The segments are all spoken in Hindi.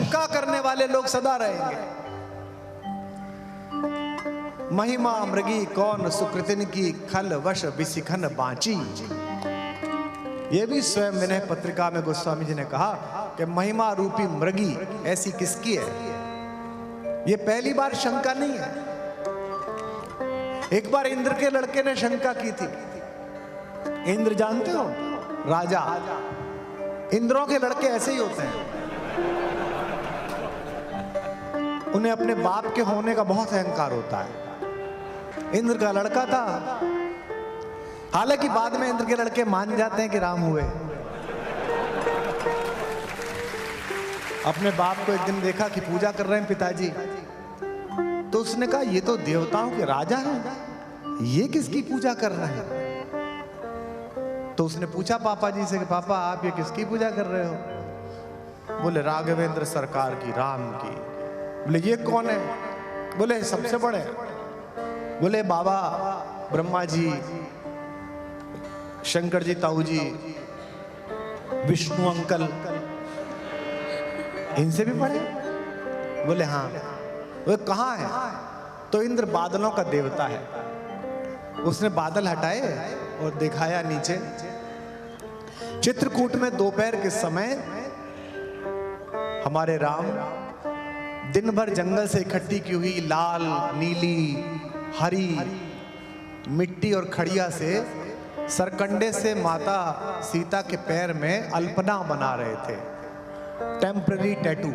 शंका करने वाले लोग सदा रहेंगे। महिमा मृगी कौन सुकृतिन की, खल वश बिसिखन बांची। ये भी स्वयं विनय पत्रिका में गोस्वामी जी ने कहा कि महिमा रूपी मृगी ऐसी किसकी है। ये पहली बार शंका नहीं है। एक बार इंद्र के लड़के ने शंका की थी। इंद्र जानते हो, राजा। इंद्रों के लड़के ऐसे ही होते हैं, उन्हें अपने बाप के होने का बहुत अहंकार होता है। इंद्र का लड़का था, हालांकि बाद में इंद्र के लड़के मान जाते हैं कि राम हुए। अपने बाप को एक दिन देखा कि पूजा कर रहे हैं पिताजी, तो उसने कहा ये तो देवताओं के राजा हैं, ये किसकी पूजा कर रहे हैं। तो उसने पूछा पापा जी से कि पापा आप ये किसकी पूजा कर रहे हो। बोले राघवेंद्र सरकार की, राम की। बोले ये कौन है। बोले सबसे बड़े। बोले बाबा ब्रह्मा जी, शंकर जी, ताऊ जी, विष्णु अंकल, इनसे भी बड़े। बोले हाँ। वो कहाँ है। तो इंद्र बादलों का देवता है। उसने बादल हटाए और दिखाया नीचे। चित्रकूट में दोपहर के समय हमारे राम दिन भर जंगल से इकट्ठी की हुई लाल, नीली, हरी मिट्टी और खड़िया से सरकंडे से माता सीता के पैर में अल्पना बना रहे थे, टेम्पररी टैटू।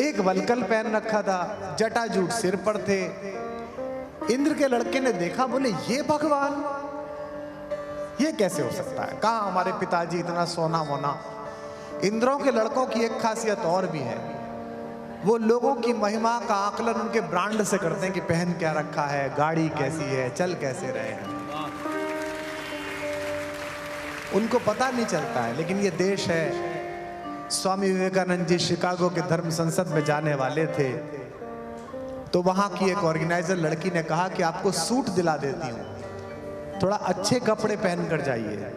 एक वलकल पहन रखा था, जटाजूट सिर पर थे। इंद्र के लड़के ने देखा, बोले ये भगवान, ये कैसे हो सकता है। कहाँ हमारे पिताजी इतना सोना मोना। इंद्रों के लड़कों की एक खासियत और भी है, वो लोगों की महिमा का आकलन उनके ब्रांड से करते हैं कि पहन क्या रखा है, गाड़ी कैसी है, चल कैसे रहे हैं। उनको पता नहीं चलता है। लेकिन ये देश है, स्वामी विवेकानंद जी शिकागो के धर्म संसद में जाने वाले थे, तो वहां की एक ऑर्गेनाइजर लड़की ने कहा कि आपको सूट दिला देती हूँ, थोड़ा अच्छे कपड़े पहन कर जाइए,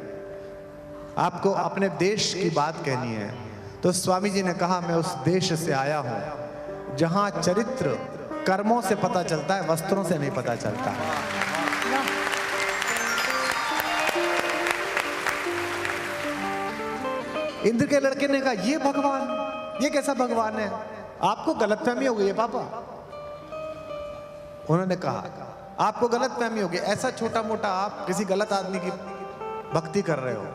आपको अपने देश की बात कहनी है। तो स्वामी जी ने कहा मैं उस देश से आया हूं जहां चरित्र कर्मों से पता चलता है, वस्त्रों से नहीं पता चलता है। इंद्र के लड़के ने कहा ये भगवान, ये कैसा भगवान है, आपको गलतफहमी हो गई है पापा। उन्होंने कहा आपको गलतफहमी हो गई, ऐसा छोटा मोटा आप किसी गलत आदमी की भक्ति कर रहे हो।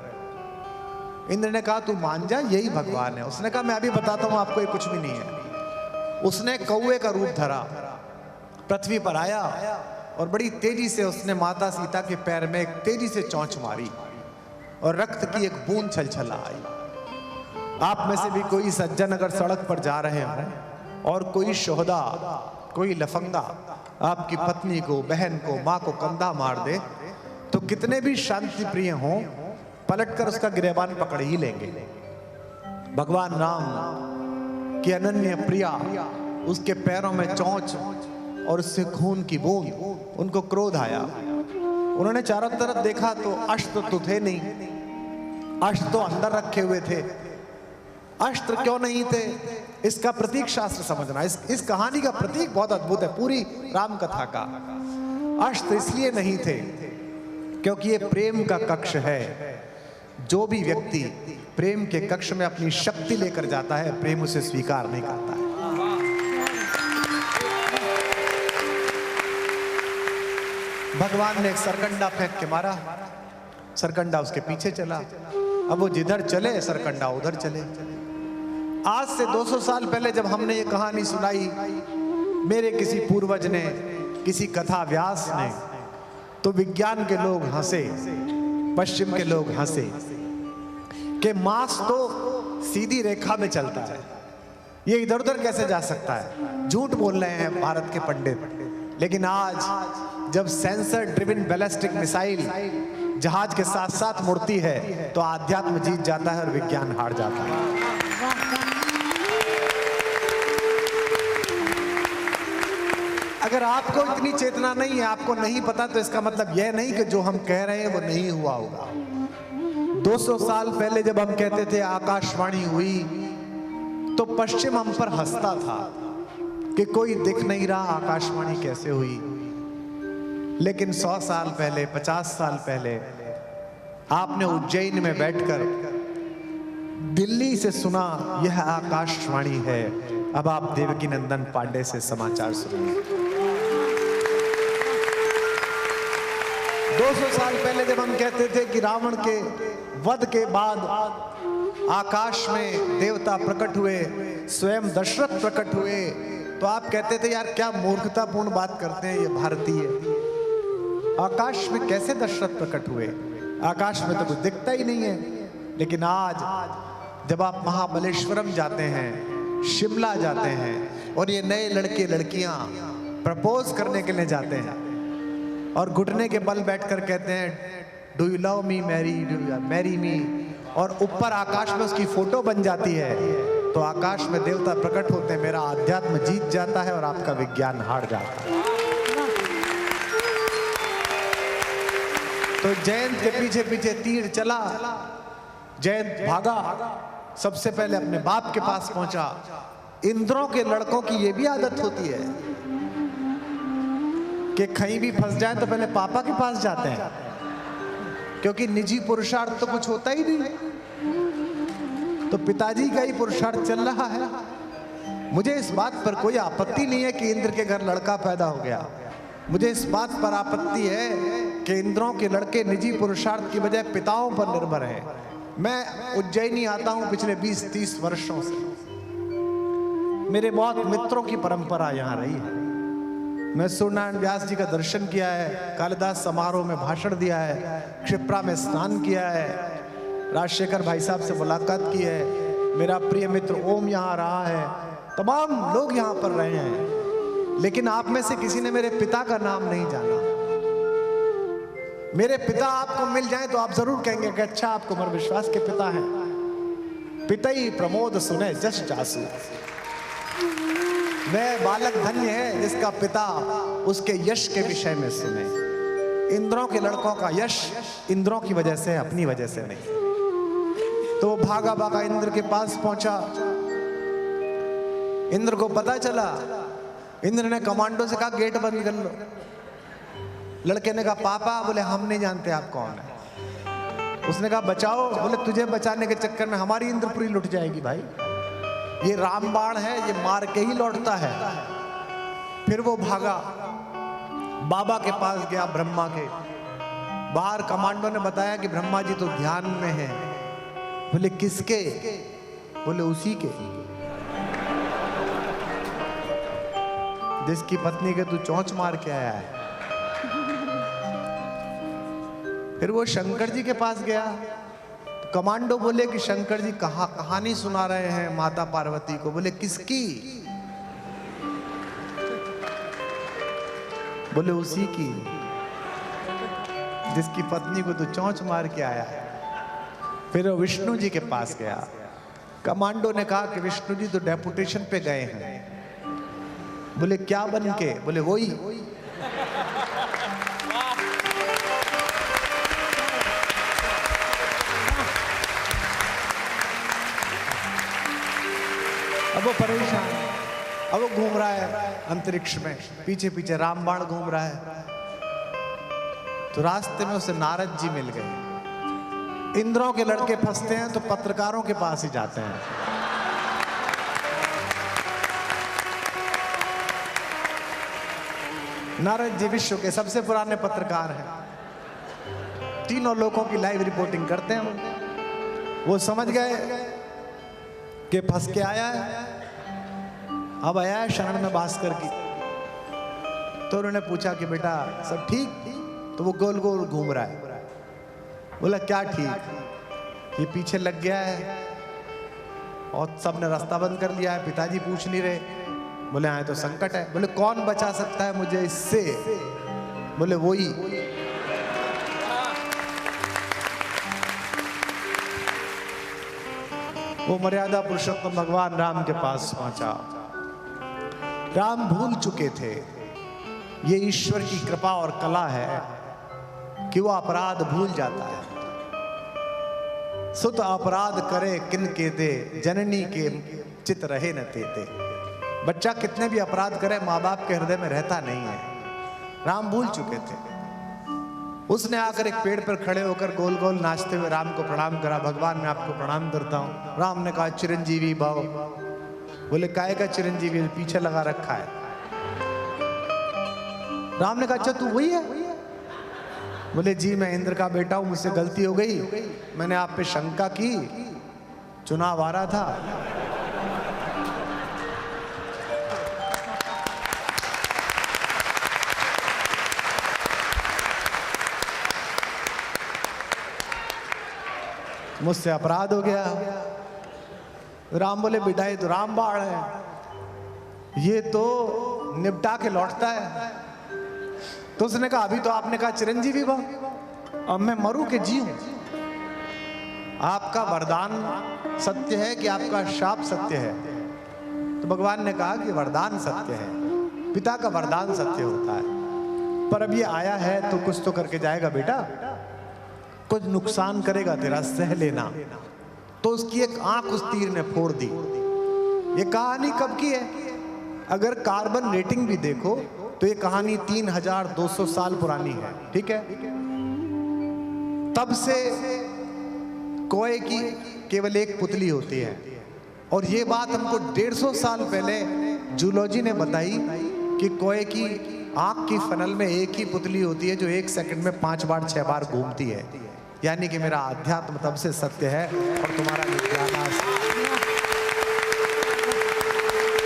इंद्र ने कहा तू मान जा, यही भगवान है। उसने कहा मैं अभी बताता हूं आपको, ये कुछ भी नहीं है। उसने कौवे का रूप धरा, पृथ्वी पर आया और बड़ी तेजी से उसने माता सीता के पैर में एक तेजी से चोंच मारी और रक्त की एक बूंद छलछला आई। आप में से भी कोई सज्जन अगर सड़क पर जा रहे हो और कोई शोहदा, कोई लफंगा आपकी पत्नी को, बहन को, माँ को कंधा मार दे, तो कितने भी शांति प्रिय हों, पलटकर उसका गिरेबान पकड़ ही लेंगे। भगवान राम की अनन्य प्रिया, उसके पैरों में चोंच और उससे खून की बूंद, उनको क्रोध आया। उन्होंने चारों तरफ देखा तो अस्त्र तो थे नहीं, अस्त्र तो अंदर रखे हुए थे। अस्त्र क्यों नहीं थे, इसका प्रतीक शास्त्र समझना। इस कहानी का प्रतीक बहुत अद्भुत है, पूरी राम कथा का। अस्त्र इसलिए नहीं थे क्योंकि ये प्रेम का कक्ष है। जो भी व्यक्ति प्रेम के कक्ष में अपनी शक्ति लेकर जाता है, प्रेम उसे स्वीकार नहीं करता है। भगवान ने एक सरकंडा फेंक के मारा, सरकंडा उसके पीछे चला। अब वो जिधर चले सरकंडा उधर चले। आज से 200 साल पहले जब हमने ये कहानी सुनाई, मेरे किसी पूर्वज ने, किसी कथा व्यास ने, तो विज्ञान के लोग हंसे, पश्चिम के लोग हंसे कि मांस तो सीधी रेखा में चलता है, ये इधर उधर कैसे जा सकता है। झूठ बोल रहे हैं भारत के पंडित। लेकिन आज जब सेंसर ड्रिवन बैलिस्टिक मिसाइल जहाज के साथ साथ मुड़ती है, तो आध्यात्म जीत जाता है और विज्ञान हार जाता है। अगर आपको इतनी चेतना नहीं है, आपको नहीं पता, तो इसका मतलब यह नहीं कि जो हम कह रहे हैं वो नहीं हुआ होगा। 200 साल पहले जब हम कहते थे आकाशवाणी हुई, तो पश्चिम हम पर हंसता था कि कोई दिख नहीं रहा, आकाशवाणी कैसे हुई। लेकिन 100 साल पहले, 50 साल पहले आपने उज्जैन में बैठकर दिल्ली से सुना, यह आकाशवाणी है। अब आप देवकी नंदन पांडे से समाचार सुनिए। 200 साल पहले जब हम कहते थे कि रावण के वध के बाद आकाश में देवता प्रकट हुए, स्वयं दशरथ प्रकट हुए, तो आप कहते थे यार क्या मूर्खतापूर्ण बात करते हैं ये भारतीय। आकाश में कैसे दशरथ प्रकट हुए? आकाश में तो कुछ दिखता ही नहीं है। लेकिन आज जब आप महाबलेश्वरम जाते हैं, शिमला जाते हैं, और ये नए लड़के लड़कियां प्रपोज करने के लिए जाते हैं और घुटने के बल बैठकर कहते हैं do you love me, marry me, और ऊपर आकाश में उसकी फोटो बन जाती है, तो आकाश में देवता प्रकट होते हैं। मेरा आध्यात्म जीत जाता है और आपका विज्ञान हार जाता है। तो जयंत के पीछे पीछे तीर चला, जयंत भागा, सबसे पहले अपने बाप के पास पहुंचा। इंद्रों के लड़कों की यह भी आदत होती है कि कहीं भी फंस जाए तो पहले पापा के पास जाते हैं, क्योंकि निजी पुरुषार्थ तो कुछ होता ही नहीं। तो पिताजी का ही पुरुषार्थ चल रहा है। मुझे इस बात पर कोई आपत्ति नहीं है कि इंद्र के घर लड़का पैदा हो गया। मुझे इस बात पर आपत्ति है कि इंद्रों के लड़के निजी पुरुषार्थ की बजाय पिताओं पर निर्भर है। मैं उज्जैनी आता हूं पिछले 20-30 वर्षों से। मेरे बहुत मित्रों की परंपरा यहां रही है। मैं सूर्यनारायण व्यास जी का दर्शन किया है, कालिदास समारोह में भाषण दिया है, क्षिप्रा में स्नान किया है, राजशेखर भाई साहब से मुलाकात की है, मेरा प्रिय मित्र ओम यहाँ रहा है, तमाम लोग यहाँ पर रहे हैं। लेकिन आप में से किसी ने मेरे पिता का नाम नहीं जाना। मेरे पिता आपको मिल जाए तो आप जरूर कहेंगे कि अच्छा आप कुंवर विश्वास के पिता हैं। पिता ही प्रमोद सुने जस जासू। वह बालक धन्य है जिसका पिता उसके यश के विषय में सुने। इंद्रों के लड़कों का यश इंद्रों की वजह से, अपनी वजह से नहीं। तो भागा भागा इंद्र के पास पहुंचा। इंद्र को पता चला। इंद्र ने कमांडो से कहा गेट बंद कर लो। लड़के ने कहा पापा। बोले हम नहीं जानते आप कौन है। उसने कहा बचाओ। बोले तुझे बचाने के चक्कर में हमारी इंद्रपुरी लुट जाएगी भाई। ये रामबाण है, ये मार के ही लौटता है। फिर वो भागा, बाबा के पास गया, ब्रह्मा के। बाहर कमांडो ने बताया कि ब्रह्मा जी तो ध्यान में है। बोले किसके? बोले उसी के जिसकी पत्नी के तू चोंच मार के आया है। फिर वो शंकर जी के पास गया। तो कमांडो बोले कि शंकर जी कहानी सुना रहे हैं माता पार्वती को। बोले किसकी? बोले उसी की जिसकी पत्नी को तू चोंच मार के आया है। फिर वो विष्णु जी के पास गया। कमांडो ने कहा कि विष्णु जी तो डेपुटेशन पे गए हैं। बोले क्या बन के? बोले वही। अब वो परेशान, अब वो घूम रहा है अंतरिक्ष में, पीछे पीछे रामबाण घूम रहा है। तो रास्ते में उसे नारद जी मिल गए। इंद्रों के लड़के फंसते हैं तो पत्रकारों के पास ही जाते हैं। नारद जी विश्व के सबसे पुराने पत्रकार हैं। तीनों लोगों की लाइव रिपोर्टिंग करते हैं। वो समझ गए कि फंस के आया है, अब आया है शरण में भास्कर की। तो उन्होंने पूछा कि बेटा सब ठीक? तो वो गोल गोल घूम रहा है। बोला क्या ठीक? ये पीछे लग गया है और सबने रास्ता बंद कर लिया है, पिताजी पूछ नहीं रहे। बोले हाँ तो संकट है। बोले कौन बचा सकता है मुझे इससे? बोले वही। वो मर्यादा पुरुषोत्तम भगवान राम के पास पहुंचा। राम भूल चुके थे। ये ईश्वर की कृपा और कला है कि वो अपराध भूल जाता है। सुत अपराध करे किन के दे, जननी के चित रहे न तेते। बच्चा कितने भी अपराध करे माँ बाप के हृदय में रहता नहीं है। राम भूल चुके थे। उसने आकर एक पेड़ पर खड़े होकर गोल गोल नाचते हुए राम को प्रणाम करा। भगवान मैं आपको प्रणाम करता हूँ। राम ने कहा चिरंजीवी भव। बोले काहे का चिरंजीवी, पीछे लगा रखा है। राम ने कहा अच्छा तू वही है? बोले जी मैं इंद्र का बेटा हूं, मुझसे गलती हो गई, मैंने आप पे शंका की, चुनाव आ रहा था। मुझसे अपराध हो गया। राम बोले बेटा ये तो राम बाण है, ये तो निपटा के लौटता है। तो उसने कहा अभी तो आपने कहा चिरंजीवी भव, अब मैं मरूं कि जीऊं? आपका वरदान सत्य है कि आपका शाप सत्य है? तो भगवान ने कहा कि वरदान सत्य है, पिता का वरदान सत्य होता है, पर अब ये आया है तो कुछ तो करके जाएगा बेटा, कुछ नुकसान करेगा तेरा, सह लेना। तो उसकी एक आंख उस तीर ने फोड़ दी। ये कहानी कब की है? अगर कार्बन रेटिंग भी देखो तो ये कहानी 3200 साल पुरानी है, ठीक है? तब से कोए की केवल एक पुतली होती है, और ये बात हमको 150 साल पहले जूलॉजी ने बताई कि कोए की आंख की फनल में एक ही पुतली होती है जो 1 सेकंड में 5 बार 6 बार घूमती है। यानी कि मेरा अध्यात्म तब से सत्य है और तुम्हारा विज्ञान